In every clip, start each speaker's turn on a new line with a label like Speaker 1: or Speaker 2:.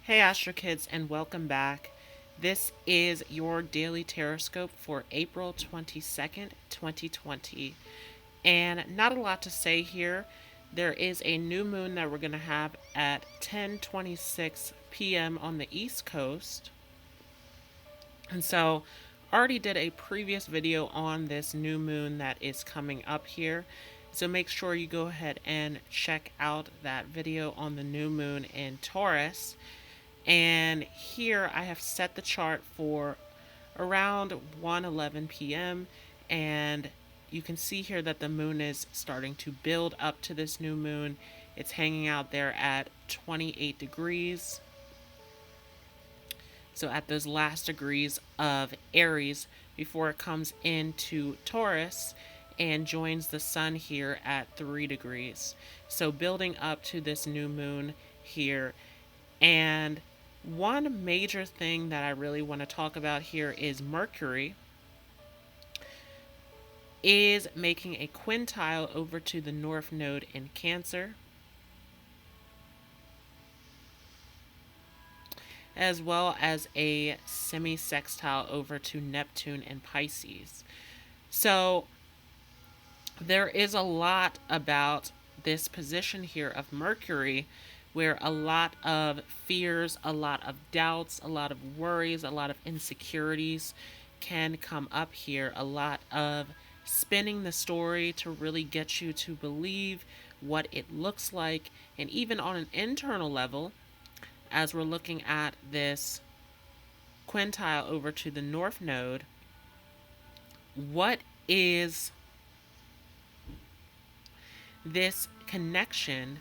Speaker 1: Hey Astro Kids, and welcome back. This is your daily Horoscope for April 22nd, 2020. And not a lot to say here. There is a new moon that we're going to have at 10:26 p.m. on the East Coast. And so, already did a previous video on this new moon that is coming up here. So make sure you go ahead and check out that video on the new moon in Taurus. And here I have set the chart for around 1:11 p.m. and you can see here that the moon is starting to build up to this new moon. It's hanging out there at 28 degrees. So at those last degrees of Aries before it comes into Taurus and joins the sun here at 3 degrees. So building up to this new moon here. And one major thing that I really want to talk about here is Mercury is making a quintile over to the North Node in Cancer, as well as a semi-sextile over to Neptune in Pisces. So there is a lot about this position here of Mercury where a lot of fears, a lot of doubts, a lot of worries, a lot of insecurities can come up here. A lot of spinning the story to really get you to believe what it looks like. And even on an internal level, as we're looking at this quintile over to the North Node, what is this connection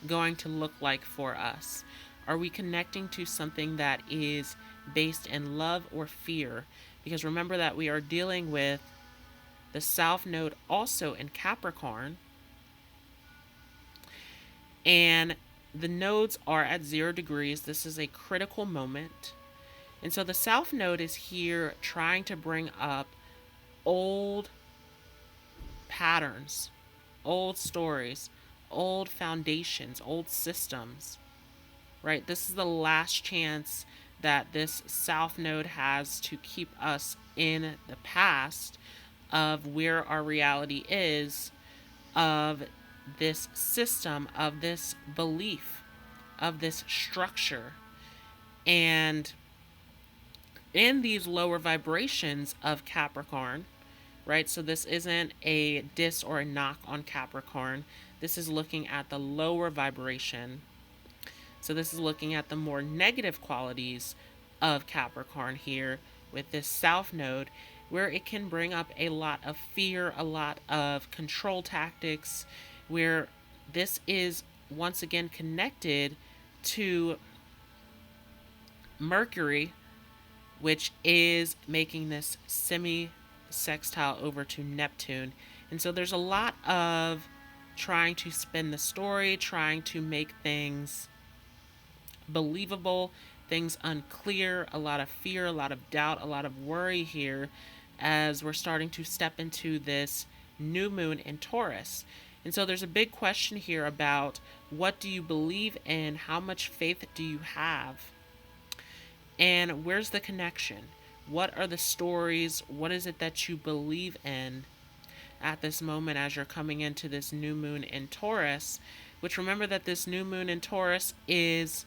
Speaker 1: going to look like for us? Are we connecting to something that is based in love or fear? Because remember that we are dealing with the South Node also in Capricorn, and the nodes are at 0 degrees. This is a critical moment. And so the South Node is here trying to bring up old patterns, old stories, old foundations, old systems, right? This is the last chance that this South Node has to keep us in the past of where our reality is, of this system, of this belief, of this structure. And in these lower vibrations of Capricorn, right? So this isn't a diss or a knock on Capricorn. This is looking at the lower vibration. So this is looking at the more negative qualities of Capricorn here with this South Node, where it can bring up a lot of fear, a lot of control tactics, where this is once again connected to Mercury, which is making this semi-sextile over to Neptune. And so there's a lot of trying to spin the story, trying to make things believable, things unclear, a lot of fear, a lot of doubt, a lot of worry here as we're starting to step into this new moon in Taurus. And so there's a big question here about what do you believe in? How much faith do you have? And where's the connection? What are the stories? What is it that you believe in at this moment as you're coming into this new moon in Taurus? Which, remember that this new moon in Taurus is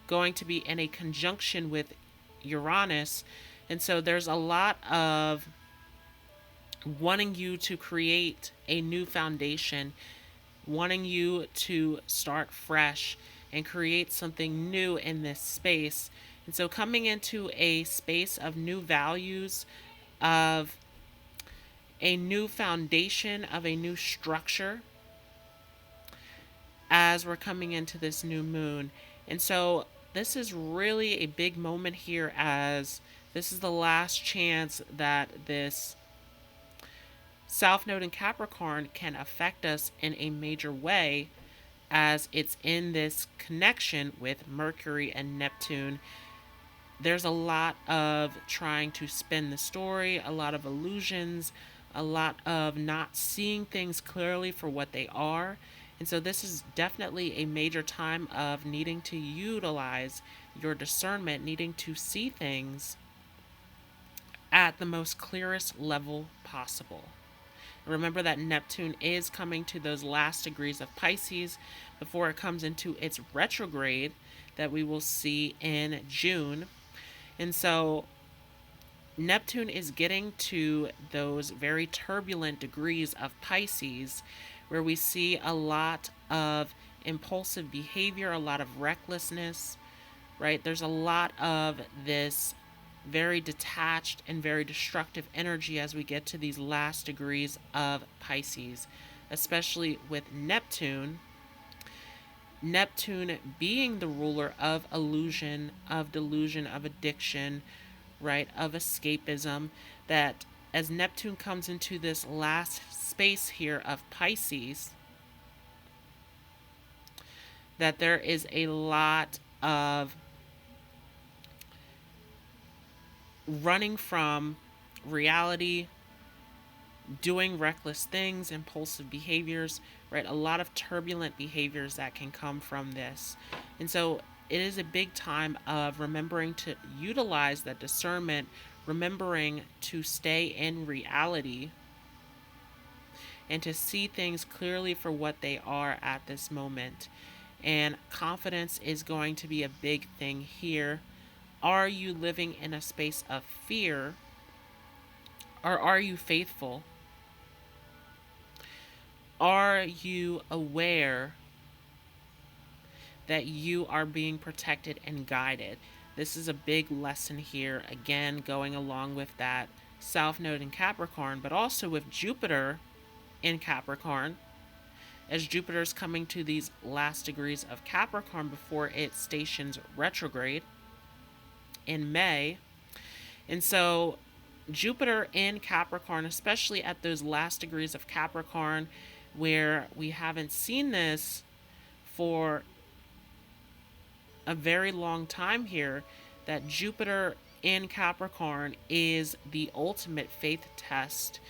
Speaker 1: going to be in a conjunction with Uranus. And so there's a lot of wanting you to create a new foundation, wanting you to start fresh and create something new in this space. And so coming into a space of new values, of a new foundation, of a new structure as we're coming into this new moon. And so this is really a big moment here, as this is the last chance that this South Node in Capricorn can affect us in a major way, as it's in this connection with Mercury and Neptune. There's a lot of trying to spin the story, a lot of illusions, a lot of not seeing things clearly for what they are. And so this is definitely a major time of needing to utilize your discernment, needing to see things at the most clearest level possible. Remember that Neptune is coming to those last degrees of Pisces before it comes into its retrograde that we will see in June. And so Neptune is getting to those very turbulent degrees of Pisces where we see a lot of impulsive behavior, a lot of recklessness, right? There's a lot of this very detached and very destructive energy as we get to these last degrees of Pisces, especially with Neptune. Neptune being the ruler of illusion, of delusion, of addiction, right, of escapism, that as Neptune comes into this last space here of Pisces, that there is a lot of running from reality, doing reckless things, impulsive behaviors, right? A lot of turbulent behaviors that can come from this. And so it is a big time of remembering to utilize that discernment, remembering to stay in reality and to see things clearly for what they are at this moment. And confidence is going to be a big thing here. Are you living in a space of fear, or are you faithful? Are you aware that you are being protected and guided? This is a big lesson here, again, going along with that South Node in Capricorn, but also with Jupiter in Capricorn, as Jupiter is coming to these last degrees of Capricorn before it stations retrograde in May. And so Jupiter in Capricorn, especially at those last degrees of Capricorn, where we haven't seen this for a very long time here, that Jupiter in Capricorn is the ultimate faith test,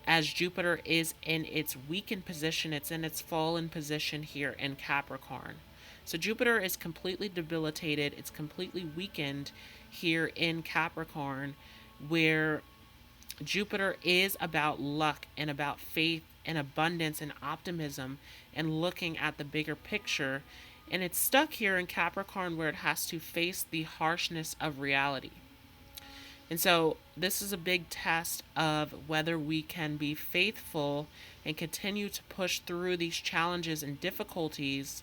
Speaker 1: as Jupiter is in its weakened position, it's in its fallen position here in Capricorn. So Jupiter is completely debilitated, it's completely weakened here in Capricorn, where Jupiter is about luck and about faith and abundance and optimism and looking at the bigger picture. And it's stuck here in Capricorn where it has to face the harshness of reality. And so this is a big test of whether we can be faithful and continue to push through these challenges and difficulties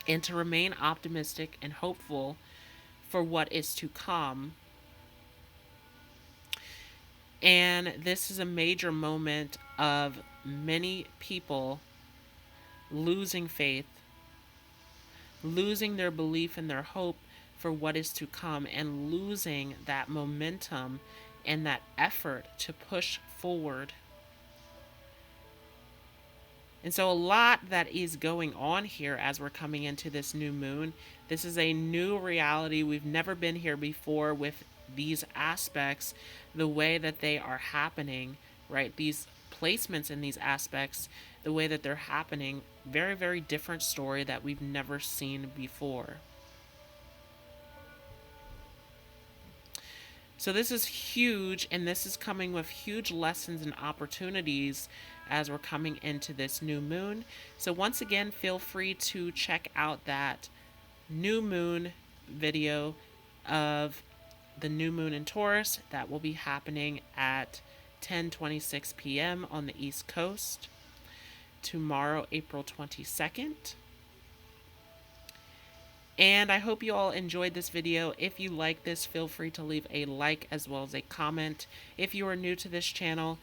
Speaker 1: and to remain optimistic and hopeful for what is to come. And this is a major moment of many people losing faith, losing their belief and their hope for what is to come, and losing that momentum and that effort to push forward. And so a lot that is going on here as we're coming into this new moon. This is a new reality. We've never been here before with these aspects, the way that they are happening, right? These placements in these aspects, the way that they're happening, very, very different story that we've never seen before. So this is huge, and this is coming with huge lessons and opportunities as we're coming into this new moon. So once again, feel free to check out that new moon video of the new moon in Taurus that will be happening at 10:26 p.m. on the East Coast tomorrow, April 22nd. And I hope you all enjoyed this video. If you like this, feel free to leave a like as well as a comment. If you are new to this channel,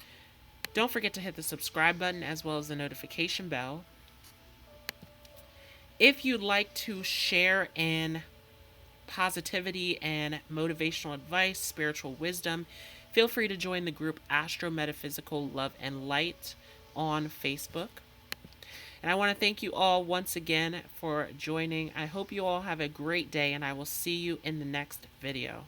Speaker 1: don't forget to hit the subscribe button as well as the notification bell. If you'd like to share in positivity and motivational advice, spiritual wisdom, feel free to join the group Astro Metaphysical Love and Light on Facebook. And I want to thank you all once again for joining. I hope you all have a great day, and I will see you in the next video.